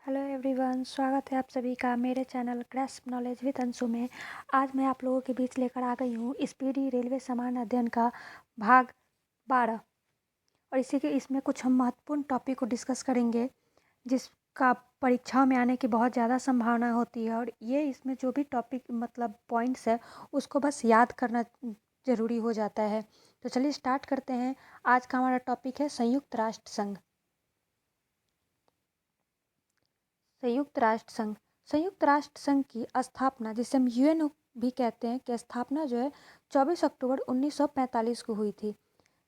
Hello everyone, स्वागत है आप सभी का मेरे channel grasp knowledge with Anshu में। आज मैं आप लोगों के बीच लेकर आ गई हूँ स्पीडी रेलवे सामान्य अध्ययन का भाग 12 और इसी के इसमें कुछ हम महत्वपूर्ण टॉपिक को डिस्कस करेंगे जिसका परीक्षाओं में आने की बहुत ज़्यादा संभावना होती है। और ये इसमें जो भी टॉपिक मतलब पॉइंट्स है उसको बस याद करना ज़रूरी हो जाता है। तो चलिए स्टार्ट करते हैं। आज का हमारा टॉपिक है संयुक्त राष्ट्र संघ। संयुक्त राष्ट्र संघ संयुक्त राष्ट्र संघ की स्थापना, जिसे हम यूएनओ भी कहते हैं, की स्थापना जो है 24 अक्टूबर 1945 को हुई थी,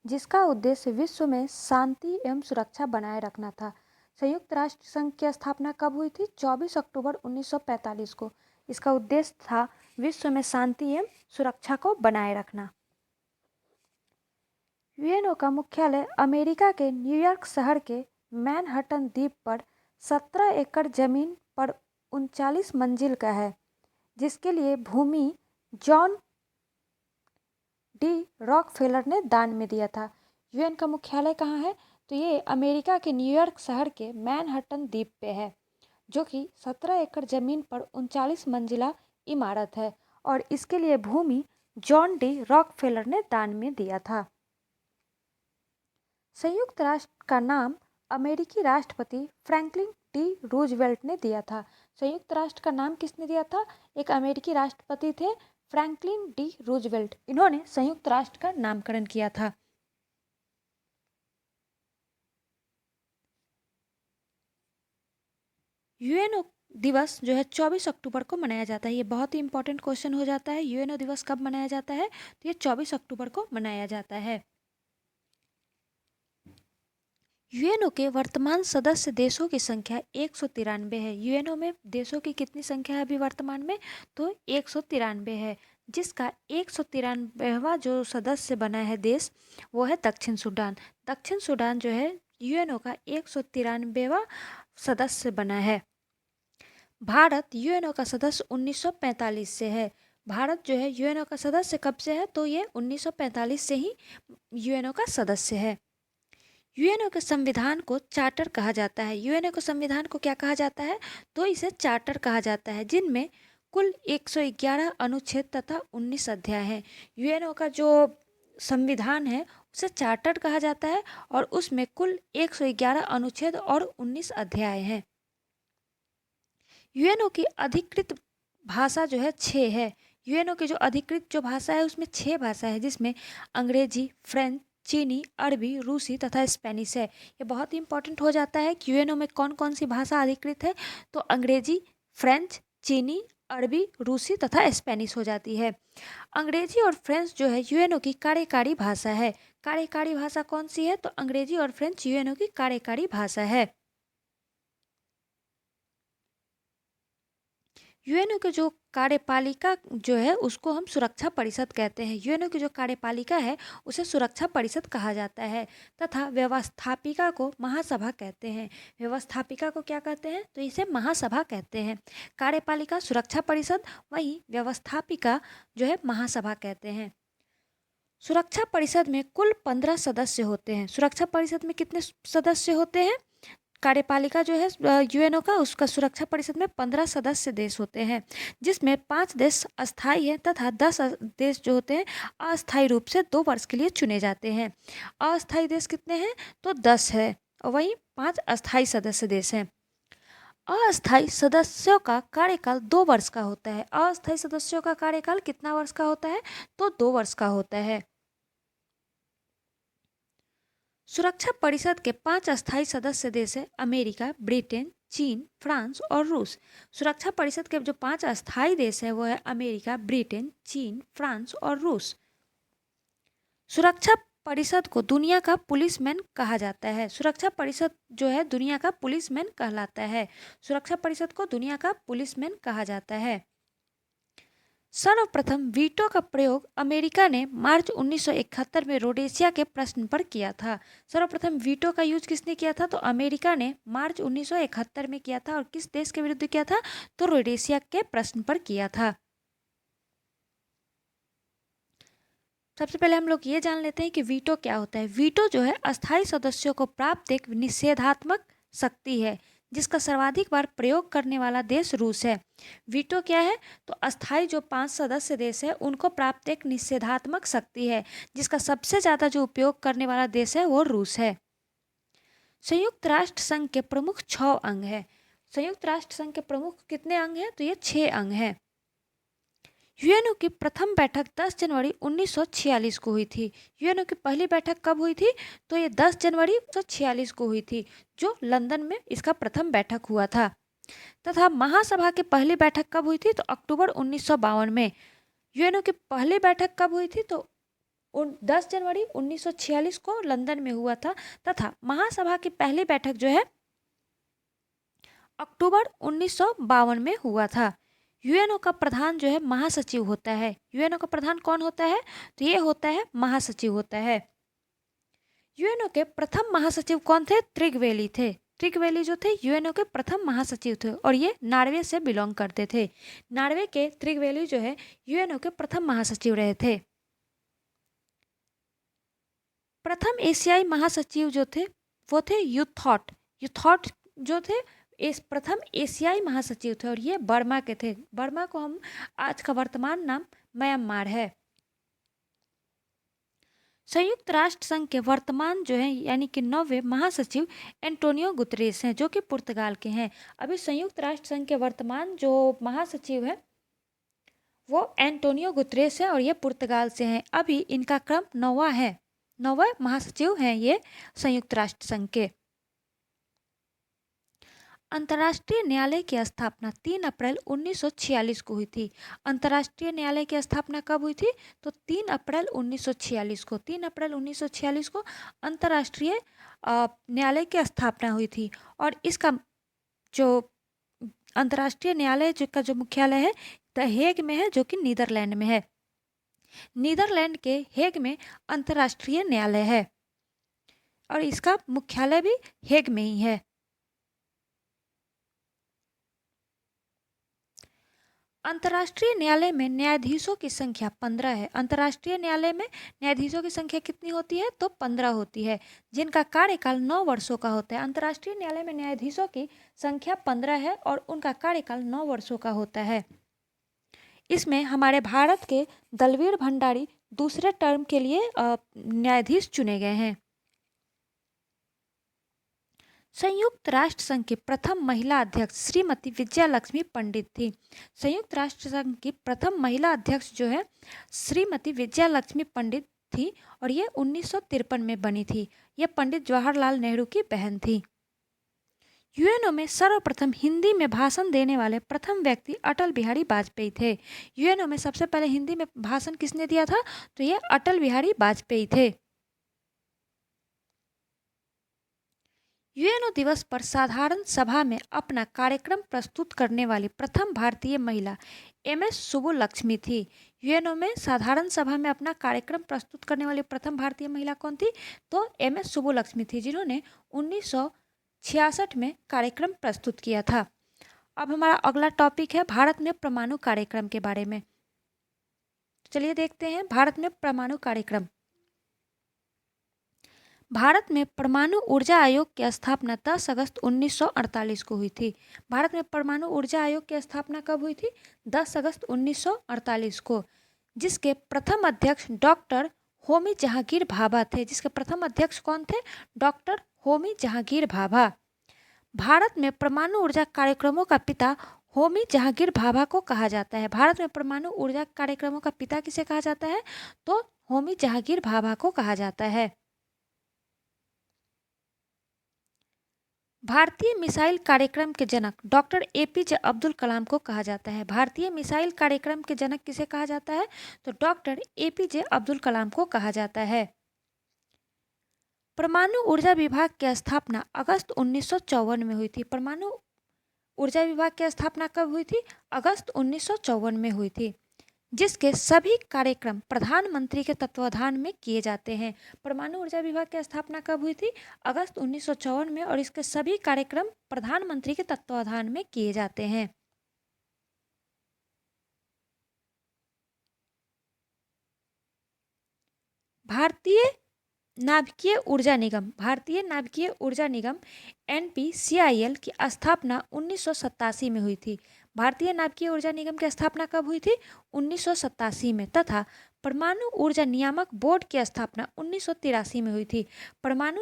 जिसका उद्देश्य विश्व में शांति एवं सुरक्षा बनाए रखना था। संयुक्त राष्ट्र संघ की स्थापना कब हुई थी? 24 अक्टूबर 1945 को। इसका उद्देश्य था विश्व में शांति एवं सुरक्षा को बनाए रखना। यूएनओ का मुख्यालय अमेरिका के न्यूयॉर्क शहर के मैनहट्टन द्वीप पर 17 एकड़ जमीन पर 39 मंजिल का है, जिसके लिए भूमि जॉन डी रॉकफेलर ने दान में दिया था। यूएन का मुख्यालय कहाँ है? तो ये अमेरिका के न्यूयॉर्क शहर के मैनहट्टन द्वीप पे है, जो कि 17 एकड़ जमीन पर 39 मंजिला इमारत है और इसके लिए भूमि जॉन डी रॉकफेलर ने दान में दिया था। संयुक्त राष्ट्र का नाम अमेरिकी राष्ट्रपति फ्रैंकलिन डी रूजवेल्ट ने दिया था। संयुक्त राष्ट्र का नाम किसने दिया था? एक अमेरिकी राष्ट्रपति थे, फ्रैंकलिन डी रूजवेल्ट। इन्होंने संयुक्त राष्ट्र का नामकरण किया था। यूएनओ दिवस जो है 24 अक्टूबर को मनाया जाता है। ये बहुत ही इंपॉर्टेंट क्वेश्चन हो जाता है। यूएनओ दिवस कब मनाया जाता है? तो ये 24 अक्टूबर को मनाया जाता है। यूएनओ के वर्तमान सदस्य देशों की संख्या 193 है। यूएनओ में देशों की कितनी संख्या है अभी वर्तमान में? तो 193 है, जिसका 193वां जो सदस्य बना है देश, वो है दक्षिण सूडान। दक्षिण सूडान जो है यूएनओ का 193वां सदस्य बना है। भारत यूएनओ का सदस्य 1945 से है। भारत जो है यूएनओ का सदस्य कब से है? तो ये 1945 से ही यूएनओ का सदस्य है। यूएनओ के संविधान को चार्टर कहा जाता है। यूएनओ के संविधान को क्या कहा जाता है? तो इसे चार्टर कहा जाता है, जिनमें कुल 111 अनुच्छेद तथा 19 अध्याय हैं। यूएनओ का जो संविधान है उसे चार्टर कहा जाता है और उसमें कुल 111 अनुच्छेद और 19 अध्याय हैं। यूएनओ की अधिकृत भाषा जो है 6 है। यूएनओ की जो अधिकृत जो भाषा है उसमें 6 भाषा है, जिसमें अंग्रेजी, फ्रेंच, चीनी, अरबी, रूसी तथा स्पेनिश है। ये बहुत ही इंपॉर्टेंट हो जाता है कि यूएनओ में कौन कौन सी भाषा अधिकृत है। तो अंग्रेजी, फ्रेंच, चीनी, अरबी, रूसी तथा स्पेनिश हो जाती है। अंग्रेजी और फ्रेंच जो है यूएनओ की कार्यकारी भाषा है। कार्यकारी भाषा कौन सी है? तो अंग्रेजी और फ्रेंच यूएनओ की कार्यकारी भाषा है। यूएनओ के जो कार्यपालिका जो है उसको हम सुरक्षा परिषद कहते हैं। यूएनओ की जो कार्यपालिका है उसे सुरक्षा परिषद कहा जाता है तथा व्यवस्थापिका को महासभा कहते हैं। व्यवस्थापिका को क्या कहते हैं? तो इसे महासभा कहते हैं। कार्यपालिका सुरक्षा परिषद, वहीं व्यवस्थापिका जो है महासभा कहते हैं। सुरक्षा परिषद में कुल 15 सदस्य होते हैं। सुरक्षा परिषद में कितने सदस्य होते हैं? कार्यपालिका जो है यूएनओ का, उसका सुरक्षा परिषद में 15 सदस्य देश होते हैं, जिसमें 5 देश अस्थायी हैं तथा 10 देश जो होते हैं अस्थायी रूप से 2 वर्ष के लिए चुने जाते हैं। अस्थायी देश कितने हैं? तो 10 है और वहीं 5 अस्थायी सदस्य देश हैं। अस्थायी सदस्यों का कार्यकाल 2 वर्ष का होता है। अस्थायी सदस्यों का कार्यकाल कितना वर्ष का होता है? तो 2 वर्ष का होता है। सुरक्षा परिषद के 5 अस्थायी सदस्य देश है अमेरिका, ब्रिटेन, चीन, फ्रांस और रूस। सुरक्षा परिषद के जो 5 अस्थायी देश है वो है अमेरिका, ब्रिटेन, चीन, फ्रांस और रूस। सुरक्षा परिषद को दुनिया का पुलिसमैन कहा जाता है। सुरक्षा परिषद जो है दुनिया का पुलिसमैन कहलाता है। सुरक्षा परिषद को दुनिया का पुलिसमैन कहा जाता है। सर्वप्रथम वीटो का प्रयोग अमेरिका ने मार्च 1971 में रोडेशिया के प्रश्न पर किया था। सर्वप्रथम वीटो का यूज किसने किया था? तो अमेरिका ने मार्च 1971 में किया था। और किस देश के विरुद्ध किया था? तो रोडेशिया के प्रश्न पर किया था। सबसे पहले हम लोग ये जान लेते हैं कि वीटो क्या होता है। वीटो जो है अस्थायी सदस्यों को प्राप्त एक निषेधात्मक शक्ति है, जिसका सर्वाधिक बार प्रयोग करने वाला देश रूस है। वीटो क्या है? तो अस्थायी जो 5 सदस्य देश है उनको प्राप्त एक निषेधात्मक शक्ति है, जिसका सबसे ज़्यादा जो उपयोग करने वाला देश है वो रूस है। संयुक्त राष्ट्र संघ के प्रमुख 6 अंग हैं। संयुक्त राष्ट्र संघ के प्रमुख कितने अंग हैं? तो ये 6 अंग हैं। यूएनओ की प्रथम बैठक 10 जनवरी 1946 को हुई थी। यूएनओ की पहली बैठक कब हुई थी? तो ये 10 जनवरी 1946 को हुई थी, जो लंदन में इसका प्रथम बैठक हुआ था। तथा महासभा की पहली बैठक कब हुई थी? तो अक्टूबर 1952 में। यूएनओ की पहली बैठक कब हुई थी? तो 10 जनवरी 1946 को लंदन में हुआ था। तथा महासभा की पहली बैठक जो है अक्टूबर 1952 में हुआ था। यूएनओ का प्रधान जो है महासचिव होता है। यूएनओ का प्रधान कौन होता है? तो ये होता है महासचिव होता है। यूएनओ के प्रथम महासचिव कौन थे? त्रिगवेली थे। त्रिगवेली जो थे यूएनओ के प्रथम महासचिव थे और ये नॉर्वे से बिलोंग करते थे। नॉर्वे के त्रिगवेली जो है यूएनओ के प्रथम महासचिव रहे थे। प्रथम एशियाई महासचिव जो थे वो थे यूथॉट। यूथॉट जो थे इस प्रथम एशियाई महासचिव थे और ये बर्मा के थे। बर्मा को हम आज का वर्तमान नाम म्यांमार है। संयुक्त राष्ट्र संघ के वर्तमान जो है यानी कि 9वें महासचिव एंटोनियो गुतरेस हैं, जो कि पुर्तगाल के हैं। अभी संयुक्त राष्ट्र संघ के वर्तमान जो महासचिव है वो एंटोनियो गुतरेस है और ये पुर्तगाल से हैं। अभी इनका क्रम 9वां है। 9वें महासचिव हैं ये संयुक्त राष्ट्र संघ के। अंतर्राष्ट्रीय न्यायालय की स्थापना 3 अप्रैल 1946 को हुई थी। अंतर्राष्ट्रीय न्यायालय की स्थापना कब हुई थी? तो 3 अप्रैल 1946 को। 3 अप्रैल 1946 को अंतर्राष्ट्रीय न्यायालय की स्थापना हुई थी और इसका जो अंतर्राष्ट्रीय न्यायालय का जो मुख्यालय है द हेग में है, जो कि नीदरलैंड में है। नीदरलैंड के हेग में अंतर्राष्ट्रीय न्यायालय है और इसका मुख्यालय भी हेग में ही है। अंतर्राष्ट्रीय न्यायालय में न्यायाधीशों की संख्या 15 है। अंतर्राष्ट्रीय न्यायालय में न्यायाधीशों की संख्या कितनी होती है? तो 15 होती है, जिनका कार्यकाल 9 वर्षों का होता है। अंतर्राष्ट्रीय न्यायालय में न्यायाधीशों की संख्या 15 है और उनका कार्यकाल 9 वर्षों का होता है। इसमें हमारे भारत के दलवीर भंडारी दूसरे टर्म के लिए न्यायाधीश चुने गए हैं। संयुक्त राष्ट्र संघ की प्रथम महिला अध्यक्ष श्रीमती विजया लक्ष्मी पंडित थी। संयुक्त राष्ट्र संघ की प्रथम महिला अध्यक्ष जो है श्रीमती विजया लक्ष्मी पंडित थी और ये 1953 में बनी थी। ये पंडित जवाहरलाल नेहरू की बहन थी। यूएनओ में सर्वप्रथम हिंदी में भाषण देने वाले प्रथम व्यक्ति अटल बिहारी वाजपेयी थे। यूएनओ में सबसे पहले हिंदी में भाषण किसने दिया था? तो ये अटल बिहारी वाजपेयी थे। यूएनओ दिवस पर साधारण सभा में अपना कार्यक्रम प्रस्तुत करने वाली प्रथम भारतीय महिला एमएस सुब्बुलक्ष्मी थी। यूएनओ में साधारण सभा में अपना कार्यक्रम प्रस्तुत करने वाली प्रथम भारतीय महिला कौन थी? तो एमएस सुब्बुलक्ष्मी थी, जिन्होंने 1966 में कार्यक्रम प्रस्तुत किया था। अब हमारा अगला टॉपिक है भारत में परमाणु कार्यक्रम के बारे में। चलिए देखते हैं भारत में परमाणु कार्यक्रम। भारत में परमाणु ऊर्जा आयोग की स्थापना 10 अगस्त 1948 को हुई थी। भारत में परमाणु ऊर्जा आयोग की स्थापना कब हुई थी? 10 अगस्त 1948 को, जिसके प्रथम अध्यक्ष डॉक्टर होमी जहांगीर भाभा थे। जिसके प्रथम अध्यक्ष कौन थे? डॉक्टर होमी जहांगीर भाभा। भारत में परमाणु ऊर्जा कार्यक्रमों का पिता होमी जहांगीर भाभा को कहा जाता है। भारत में परमाणु ऊर्जा कार्यक्रमों का पिता किसे कहा जाता है? तो होमी जहांगीर भाभा को कहा जाता है। भारतीय मिसाइल कार्यक्रम के जनक डॉक्टर एपीजे अब्दुल कलाम को कहा जाता है। भारतीय मिसाइल कार्यक्रम के जनक किसे कहा जाता है? तो डॉक्टर एपीजे अब्दुल कलाम को कहा जाता है। परमाणु ऊर्जा विभाग की स्थापना अगस्त 1954 में हुई थी। परमाणु ऊर्जा विभाग की स्थापना कब हुई थी? अगस्त 1954 में हुई थी, जिसके सभी कार्यक्रम प्रधानमंत्री के तत्वाधान में किए जाते हैं। परमाणु ऊर्जा विभाग की स्थापना कब हुई थी? अगस्त 1954 में और इसके सभी कार्यक्रम प्रधानमंत्री के तत्वाधान में किए जाते हैं। भारतीय नाभिकीय ऊर्जा निगम, भारतीय नाभिकीय ऊर्जा निगम NPCIL की स्थापना 1987 में हुई थी। भारतीय नाभिकीय ऊर्जा निगम की स्थापना कब हुई थी? 1987 में। तथा परमाणु ऊर्जा नियामक बोर्ड की स्थापना 1983 में हुई थी। परमाणु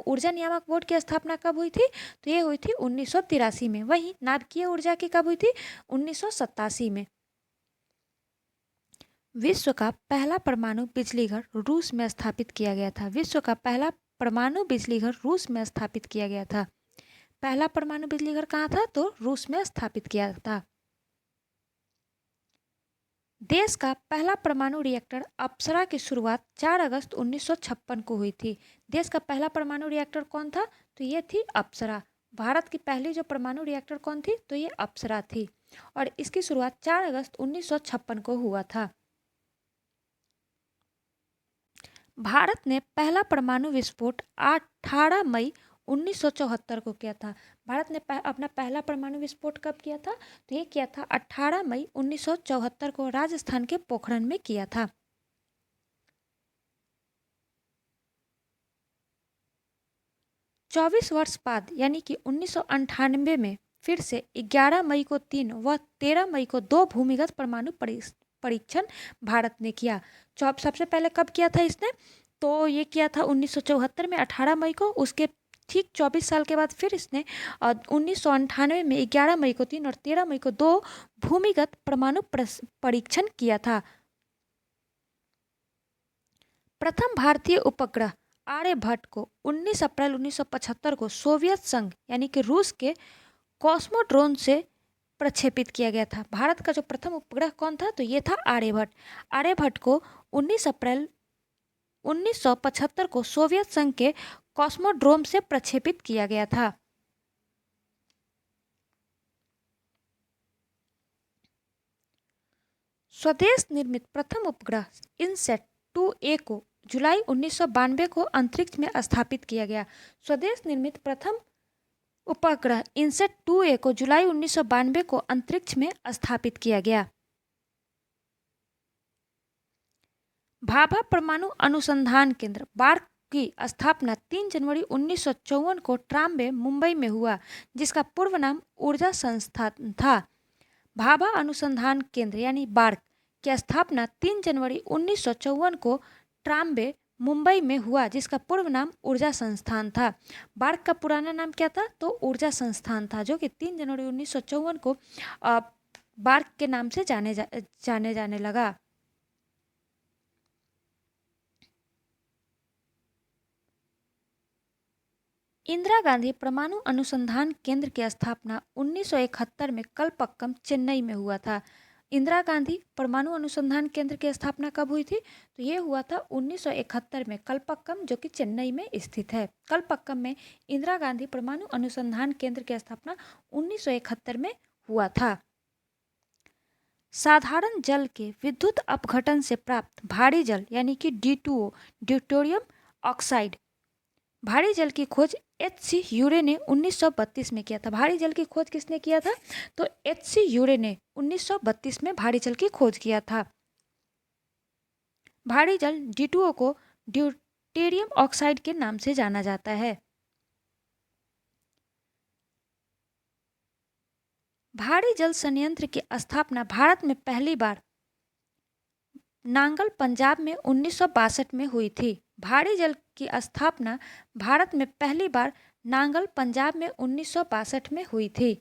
ऊर्जा नियामक बोर्ड की स्थापना कब हुई थी? तो ये हुई थी 1983 में। वहीं नाभिकीय ऊर्जा की कब हुई थी? 1987 में। विश्व का पहला परमाणु बिजली घर रूस में स्थापित किया गया था। विश्व का पहला परमाणु बिजली घर रूस में स्थापित किया गया था। पहला परमाणु बिजली घर कहाँ था? तो रूस में स्थापित किया था। देश का पहला परमाणु रिएक्टर अप्सरा की शुरुआत 4 अगस्त 1956 को हुई थी। देश का पहला परमाणु रिएक्टर कौन था? तो ये थी अप्सरा। भारत की पहली जो परमाणु रिएक्टर कौन थी? तो ये अप्सरा थी और इसकी शुरुआत 4 अगस्त 1956 को हुआ था। भारत ने पहला परमाणु विस्फोट 18 मई 1974 को किया था। भारत ने अपना पहला परमाणु विस्फोट कब किया था? तो ये किया था 18 मई 1974 को राजस्थान के पोखरण में किया था। चौबीस वर्ष बाद यानी कि 1998 में फिर से 11 मई को 3 व 13 मई को 2 भूमिगत परमाणु परीक्षण भारत ने किया। सबसे पहले कब किया था इसने? तो ये किया था 1974 में 18 मई को। उसके ठीक 24 साल के बाद फिर इसने 1998 में 11 मई को 3 और 13 मई को 2 भूमिगत परमाणु परीक्षण किया था। प्रथम भारतीय उपग्रह आर्यभट्ट को 19 अप्रैल 1975 को सोवियत संघ यानी कि रूस के कॉस्मोड्रोन से प्रक्षेपित किया गया था। भारत का जो प्रथम उपग्रह कौन था? तो ये था आर्यभट्ट। आर्यभट्ट को 19 अप्रैल 1975 को सोवियत संघ के कॉस्मोड्रोम से प्रक्षेपित किया गया था। स्वदेश निर्मित प्रथम उपग्रह इनसेट 2A को जुलाई 1992 को अंतरिक्ष में स्थापित किया गया। स्वदेश निर्मित प्रथम उपग्रह इनसेट 2A को जुलाई 1992 को अंतरिक्ष में स्थापित किया गया। भाभा परमाणु अनुसंधान केंद्र बार्क की स्थापना 3 जनवरी 1954 को ट्राम्बे मुंबई में हुआ, जिसका पूर्व नाम ऊर्जा संस्थान था। भाभा अनुसंधान केंद्र यानी बार्क की स्थापना 3 जनवरी 1954 को ट्राम्बे मुंबई में हुआ, जिसका पूर्व नाम ऊर्जा संस्थान था। बार्क का पुराना नाम क्या था? तो ऊर्जा संस्थान था, जो कि 3 जनवरी 1954 को बार्क के नाम से जाने जाने लगा। इंदिरा गांधी परमाणु अनुसंधान केंद्र की स्थापना 1971 में कलपक्कम चेन्नई में हुआ था। इंदिरा गांधी परमाणु अनुसंधान केंद्र की स्थापना कब हुई थी? तो ये हुआ था 1971 में कलपक्कम, जो कि चेन्नई में स्थित है। कलपक्कम में इंदिरा गांधी परमाणु अनुसंधान केंद्र की स्थापना 1971 में हुआ था। साधारण जल के विद्युत अपघटन से प्राप्त भारी जल यानी कि D2O ड्यूटेरियम ऑक्साइड भारी जल की खोज H.C. यूरे ने 1932 में किया था। भारी जल की खोज किसने किया था? तो H.C. यूरे ने 1932 में भारी जल की खोज किया था। भारी जल D2O को ड्यूटेरियम ऑक्साइड के नाम से जाना जाता है। भारी जल संयंत्र की स्थापना भारत में पहली बार नांगल पंजाब में 1962 में हुई थी। भारी जल की स्थापना भारत में पहली बार नांगल पंजाब में 1962 में हुई थी।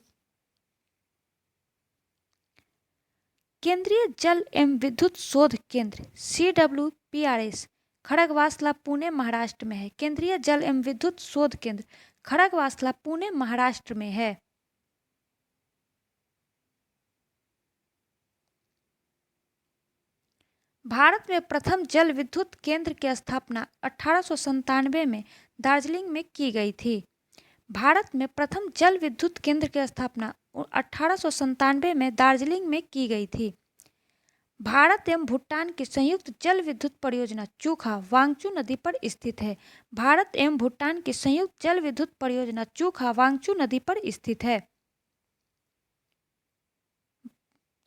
केंद्रीय जल एवं विद्युत शोध केंद्र CWPRS खड़गवासला पुणे महाराष्ट्र में है। केंद्रीय जल एवं विद्युत शोध केंद्र खड़गवासला पुणे महाराष्ट्र में है। भारत में प्रथम जल विद्युत केंद्र की स्थापना 1897 में दार्जिलिंग में की गई थी। भारत में प्रथम जल विद्युत केंद्र की स्थापना 1897 में दार्जिलिंग में की गई थी। भारत एवं भूटान की संयुक्त जल विद्युत परियोजना चूखा वांगचू नदी पर स्थित है। भारत एवं भूटान की संयुक्त जल विद्युत परियोजना चूखा वांगचू नदी पर स्थित है।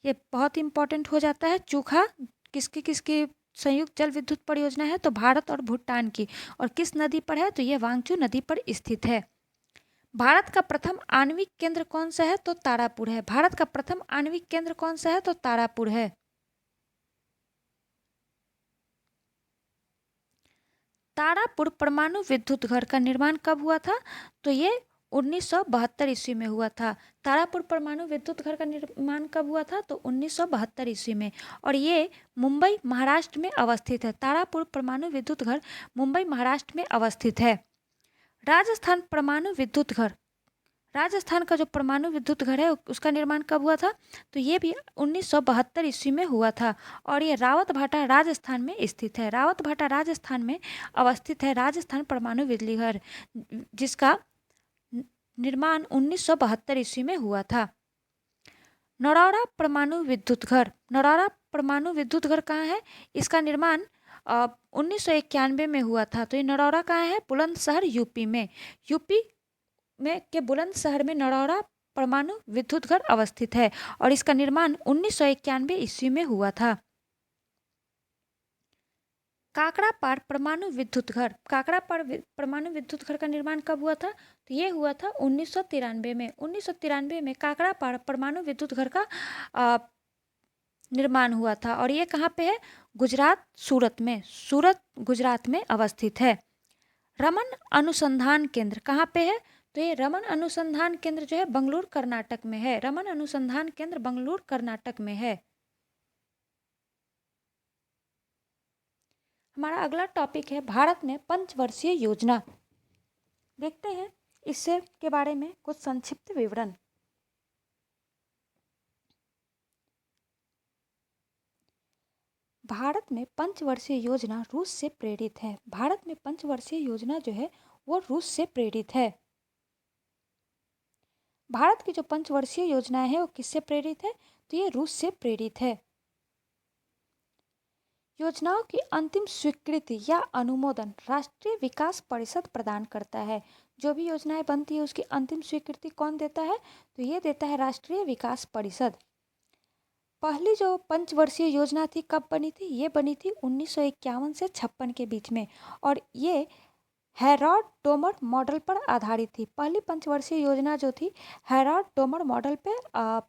ये बहुत इंपॉर्टेंट हो जाता है। चूखा किसकी संयुक्त जल विद्युत परियोजना है? तो भारत और भूटान की। और किस नदी पर है? तो ये वांगचू नदी पर स्थित है। भारत का प्रथम आणविक केंद्र कौन सा है? तो तारापुर है। भारत का प्रथम आणविक केंद्र कौन सा है? तो तारापुर है। तारापुर परमाणु विद्युत घर का निर्माण कब हुआ था? तो ये 1972 ईस्वी में हुआ था। तारापुर परमाणु विद्युत घर का निर्माण कब हुआ था? तो 1972 ईस्वी में। और ये मुंबई महाराष्ट्र में अवस्थित है। तारापुर परमाणु विद्युत घर मुंबई महाराष्ट्र में अवस्थित है। राजस्थान परमाणु विद्युत घर, राजस्थान का जो परमाणु विद्युत घर है उसका निर्माण कब हुआ था? तो ये भी 1972 ईस्वी में हुआ था। और ये रावतभाटा राजस्थान में स्थित है। रावतभाटा राजस्थान में अवस्थित है राजस्थान परमाणु बिजली घर, जिसका निर्माण 1972 ईस्वी में हुआ था। नरौरा परमाणु विद्युत घर, नरौरा परमाणु विद्युत घर कहाँ है? इसका निर्माण 1991 में हुआ था। तो ये नरौरा कहाँ है? बुलंदशहर यूपी में। यूपी में के बुलंदशहर में नरौरा परमाणु विद्युत घर अवस्थित है और इसका निर्माण 1991 ईस्वी में हुआ था। काकड़ापार परमाणु विद्युत घर, काकड़ापार परमाणु विद्युत घर का निर्माण कब हुआ था? तो ये हुआ था 1993 में। 1993 में काकड़ापार परमाणु विद्युत घर का निर्माण हुआ था। और ये कहाँ पे है? गुजरात, सूरत में। सूरत गुजरात में अवस्थित है। रमन अनुसंधान केंद्र कहाँ पे है? तो ये रमन अनुसंधान केंद्र जो है बंगलुरु कर्नाटक में है। रमन अनुसंधान केंद्र बंगलुरु कर्नाटक में है। हमारा अगला टॉपिक है भारत में पंचवर्षीय योजना। देखते हैं इससे के बारे में कुछ संक्षिप्त विवरण। भारत में पंचवर्षीय योजना रूस से प्रेरित है। भारत में पंचवर्षीय योजना जो है वो रूस से प्रेरित है। भारत की जो पंचवर्षीय योजनाएं हैं वो किससे प्रेरित है? तो ये रूस से प्रेरित है। योजनाओं की अंतिम स्वीकृति या अनुमोदन राष्ट्रीय विकास परिषद प्रदान करता है। जो भी योजनाएं बनती है उसकी अंतिम स्वीकृति कौन देता है? तो ये देता है राष्ट्रीय विकास परिषद। पहली जो पंचवर्षीय योजना थी कब बनी थी? ये बनी थी 1951 से 56 के बीच में और ये हैरोल्ड डोमर मॉडल पर आधारित थी। पहली पंचवर्षीय योजना जो थी हैरोल्ड डोमर मॉडल पर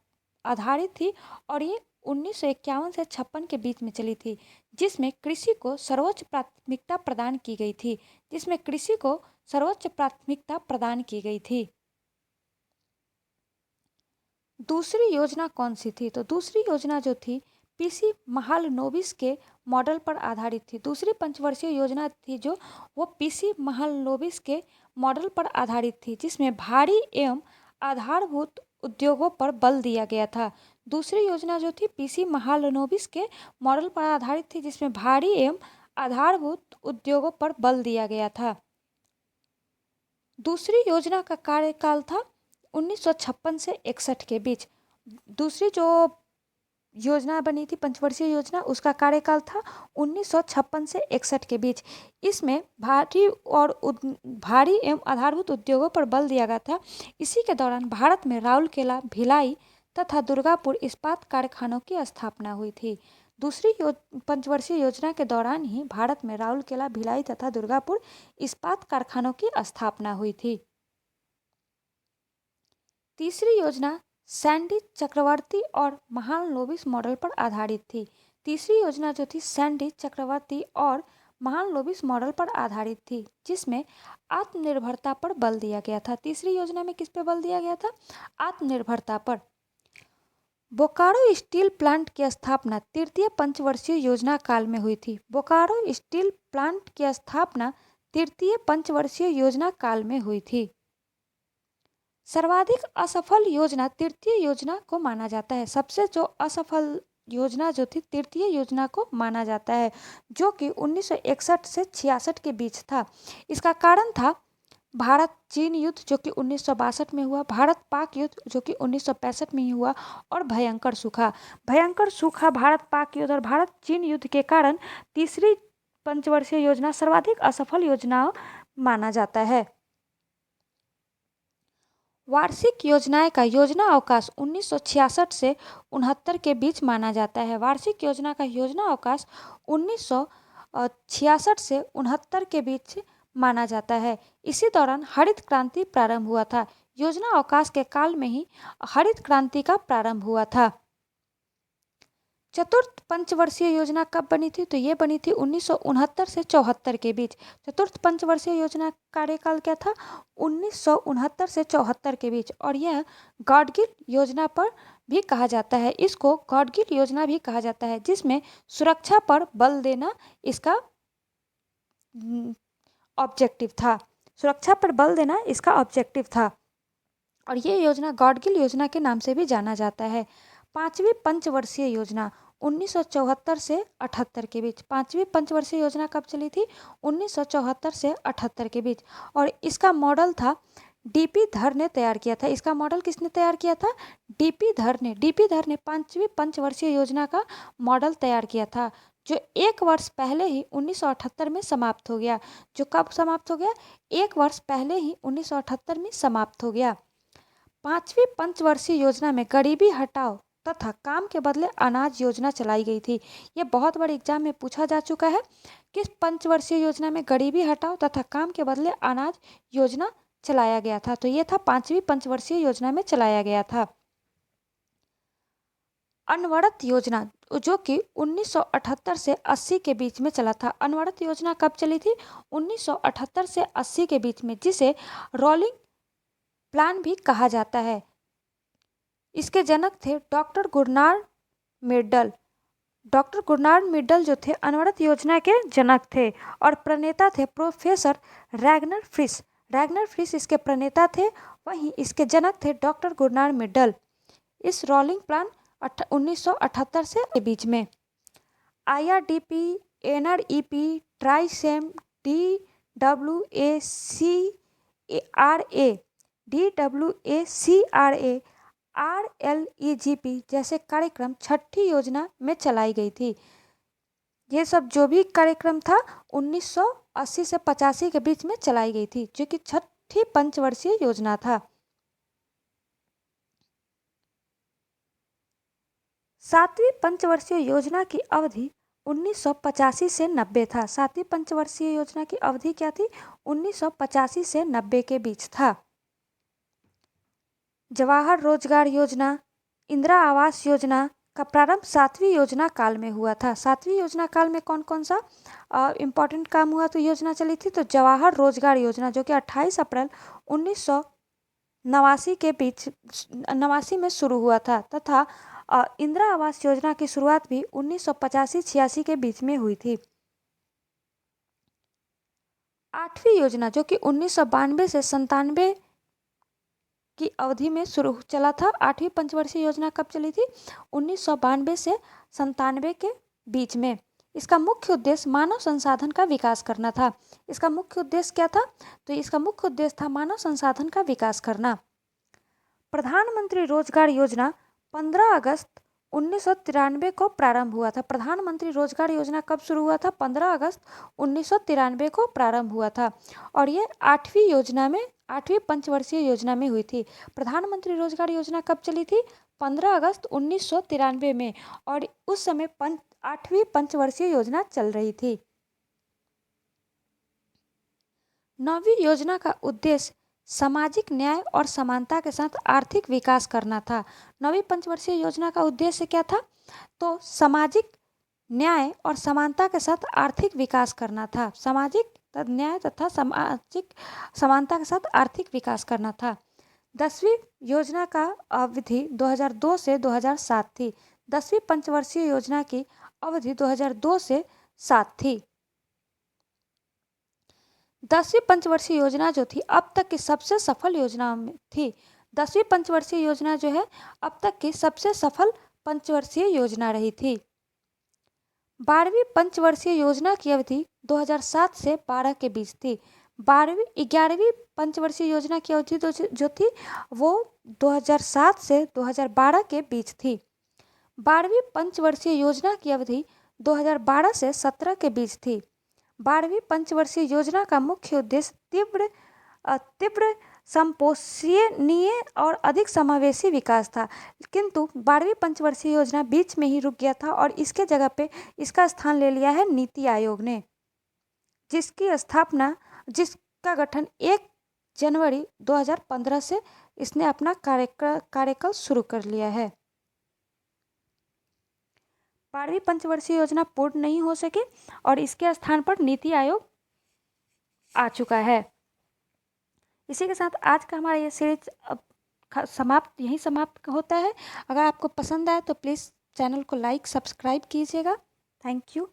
आधारित थी और ये 1951 से 56 के बीच में चली थी, जिसमें कृषि को सर्वोच्च प्राथमिकता प्रदान की गई थी। जिसमें कृषि को सर्वोच्च प्राथमिकता प्रदान की गई थी। दूसरी योजना कौन सी थी? तो दूसरी योजना जो थी पीसी महालनोबिस के मॉडल पर आधारित थी। दूसरी पंचवर्षीय योजना थी जो वो पीसी महालनोबिस के मॉडल पर आधारित थी, जिसमें भारी एवं आधारभूत उद्योगों पर बल दिया गया था। दूसरी योजना जो थी पीसी महालनोबिस के मॉडल पर आधारित थी, जिसमें भारी एवं आधारभूत उद्योगों पर बल दिया गया था। दूसरी योजना का कार्यकाल था 1956 से 61 के बीच। दूसरी जो योजना बनी थी पंचवर्षीय योजना उसका कार्यकाल था 1956 से 61 के बीच। इसमें भारी एवं आधारभूत उद्योगों पर बल दिया गया था। इसी के दौरान भारत में राउरकेला, भिलाई तथा दुर्गापुर इस्पात कारखानों की स्थापना हुई थी। दूसरी पंचवर्षीय योजना के दौरान ही भारत में राउरकेला, भिलाई तथा दुर्गापुर इस्पात कारखानों की स्थापना हुई थी। तीसरी योजना सैंडी चक्रवर्ती और महालनोबिस मॉडल पर आधारित थी। तीसरी योजना जो थी सैंडी चक्रवर्ती और महालनोबिस मॉडल पर आधारित थी, जिसमें आत्मनिर्भरता पर बल दिया गया था। तीसरी योजना में किस पे बल दिया गया था? आत्मनिर्भरता पर। बोकारो स्टील प्लांट की स्थापना तृतीय पंचवर्षीय योजना काल में हुई थी। बोकारो स्टील प्लांट की स्थापना तृतीय पंचवर्षीय योजना काल में हुई थी। सर्वाधिक असफल योजना तृतीय योजना को माना जाता है। सबसे जो असफल योजना जो थी तृतीय योजना को माना जाता है, जो कि 1961 से 66 के बीच था। इसका कारण था भारत चीन युद्ध जो कि 1962 में हुआ, भारत पाक युद्ध जो कि 1965 में ही हुआ और भयंकर सूखा। भयंकर सूखा, भारत पाक युद्ध और भारत चीन युद्ध के कारण तीसरी पंचवर्षीय योजना सर्वाधिक असफल योजना माना जाता है। वार्षिक योजनाएं का योजना अवकाश 1966 से 69 के बीच माना जाता है। वार्षिक योजना का योजना अवकाश 1966 से 69 के बीच माना जाता है। इसी दौरान हरित क्रांति प्रारंभ हुआ था। योजना अवकाश के काल में ही हरित क्रांति का प्रारंभ हुआ था। चतुर्थ पंचवर्षीय योजना कब बनी थी? तो ये बनी थी 1969 से 74 के बीच। चतुर्थ पंचवर्षीय योजना कार्यकाल क्या था? 1969 से 74 के बीच। और यह गॉडगिल योजना पर भी कहा जाता है, इसको गॉडगिल योजना भी कहा जाता है, जिसमें सुरक्षा पर बल देना इसका ऑब्जेक्टिव था। सुरक्षा पर बल देना इसका ऑब्जेक्टिव था और ये योजना गॉडगिल योजना के नाम से भी जाना जाता है। पांचवी पंचवर्षीय योजना 1974 से 78 के बीच। पांचवी पंचवर्षीय योजना कब चली थी? 1974 से 78 के बीच। और इसका मॉडल था डीपी धर ने तैयार किया था। इसका मॉडल किसने तैयार किया था? डीपी धर ने। डीपी धर ने पांचवी पंचवर्षीय योजना का मॉडल तैयार किया था, जो एक वर्ष पहले ही 1978 में समाप्त हो गया। जो कब समाप्त हो गया? एक वर्ष पहले ही 1978 में समाप्त हो गया। पांचवी पंचवर्षीय योजना में गरीबी हटाओ तथा काम के बदले अनाज योजना चलाई गई थी। ये बहुत बड़े एग्जाम में पूछा जा चुका है। किस पंचवर्षीय योजना में गरीबी हटाओ तथा काम के बदले अनाज योजना चलाया गया था? तो ये था पांचवी पंचवर्षीय योजना में चलाया गया था। अनवरत योजना, जो कि 1978 से 80 के बीच में चला था। अनवरत योजना कब चली थी? 1978 से 80 के बीच में, जिसे रोलिंग प्लान भी कहा जाता है। इसके जनक थे doctor Gunnar middle. Doctor Gunnar middle जो थे अनवरत योजना के जनक थे और प्रणेता थे professor Ragnar Frisch. Ragnar Frisch इसके प्रणेता थे, वहीं इसके जनक थे डॉक्टर गुरनार्ड मिडल। इस रोलिंग प्लान 1978 से के बीच में IRDP, NREP, ट्राइसेम, DWACRA, RLEGP जैसे कार्यक्रम छठी योजना में चलाई गई थी। ये सब जो भी कार्यक्रम था 1980 से 85 के बीच में चलाई गई थी, जो कि छठी पंचवर्षीय योजना था। सातवीं पंचवर्षीय योजना की अवधि 1985 से 90 था। सातवीं पंचवर्षीय योजना की अवधि क्या थी? 1985 से 90 के बीच था। जवाहर रोजगार योजना, इंदिरा आवास योजना का प्रारंभ सातवीं योजना काल में हुआ था। सातवीं योजना काल में कौन कौन सा इम्पोर्टेंट काम हुआ तो योजना चली थी? तो जवाहर रोजगार योजना, जो कि 28 अप्रैल 1989 में शुरू हुआ था, तथा इंदिरा आवास योजना की शुरुआत भी 1985-86 के बीच में हुई थी। आठवीं योजना, जो कि 1992 से 97 की अवधि में शुरू चला था। आठवीं पंचवर्षीय योजना कब चली थी? 1992 से 97 के बीच में। इसका मुख्य उद्देश्य मानव संसाधन का विकास करना था। इसका मुख्य उद्देश्य क्या था? तो इसका मुख्य उद्देश्य था मानव संसाधन का विकास करना। प्रधानमंत्री रोजगार योजना 15 अगस्त 1993 को प्रारंभ हुआ था। प्रधानमंत्री रोजगार योजना कब शुरू हुआ था? 15 अगस्त 1993 को प्रारंभ हुआ था और ये आठवीं पंचवर्षीय योजना में हुई थी। प्रधानमंत्री रोजगार योजना कब चली थी? 15 अगस्त 1993 में, और उस समय आठवीं पंचवर्षीय योजना चल रही थी। नौवीं योजना का उद्देश्य सामाजिक न्याय और समानता के साथ आर्थिक विकास करना था। नौवीं पंचवर्षीय योजना का उद्देश्य क्या था? तो सामाजिक न्याय और समानता के साथ आर्थिक विकास करना था। सामाजिक न्याय तथा सामाजिक समानता के साथ आर्थिक विकास करना था। 10वीं योजना का अवधि 2002 से 2007 थी। 10वीं पंचवर्षीय योजना की अवधि 2002 से 7 थी। 10वीं पंचवर्षीय योजना जो थी अब तक की सबसे सफल योजना में थी। 10वीं पंचवर्षीय योजना जो है अब तक की सबसे सफल पंचवर्षीय योजना रही थी। 12वीं पंचवर्षीय योजना की अवधि 2007 से 12 के बीच थी। 11वीं पंचवर्षीय योजना की अवधि जो थी वो 2007 से 2012 के बीच थी। 12वीं पंचवर्षीय योजना की अवधि 2012 से 17 के बीच थी। 12वीं पंचवर्षीय योजना का मुख्य उद्देश्य तीव्र संपोषणीय और अधिक समावेशी विकास था। किंतु 12वीं पंचवर्षीय योजना बीच में ही रुक गया था और इसके जगह पे इसका स्थान ले लिया है नीति आयोग ने, जिसका गठन 1 जनवरी 2015 से इसने अपना कार्यकाल शुरू कर लिया है। 12वीं पंचवर्षीय योजना पूर्ण नहीं हो सकी और इसके स्थान पर नीति आयोग आ चुका है। इसी के साथ आज का हमारा ये सीरीज यहीं समाप्त होता है। अगर आपको पसंद आए तो प्लीज़ चैनल को लाइक सब्सक्राइब कीजिएगा। Thank you.